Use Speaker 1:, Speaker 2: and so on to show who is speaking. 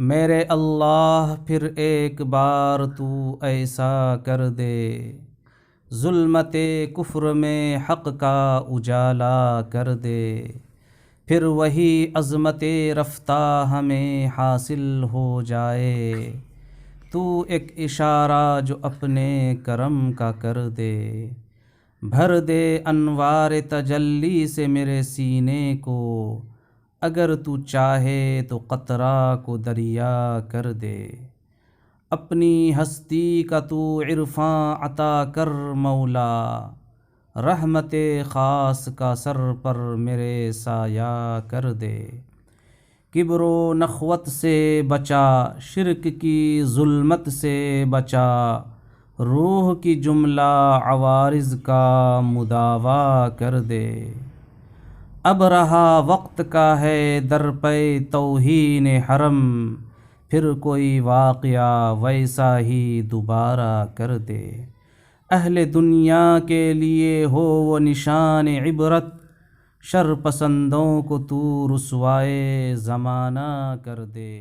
Speaker 1: میرے اللہ پھر ایک بار تو ایسا کر دے، ظلمت کفر میں حق کا اجالا کر دے، پھر وہی عظمت رفتہ ہمیں حاصل ہو جائے، تو ایک اشارہ جو اپنے کرم کا کر دے، بھر دے انوار تجلی سے میرے سینے کو، اگر تو چاہے تو قطرہ کو دریا کر دے، اپنی ہستی کا تو عرفاں عطا کر مولا، رحمت خاص کا سر پر میرے سایہ کر دے، کبر و نخوت سے بچا، شرک کی ظلمت سے بچا، روح کی جملہ عوارض کا مداوا کر دے، اب رہا وقت کا ہے در پہ توہین حرم، پھر کوئی واقعہ ویسا ہی دوبارہ کر دے، اہل دنیا کے لیے ہو وہ نشان عبرت، شر پسندوں کو تو رسوائے زمانہ کر دے۔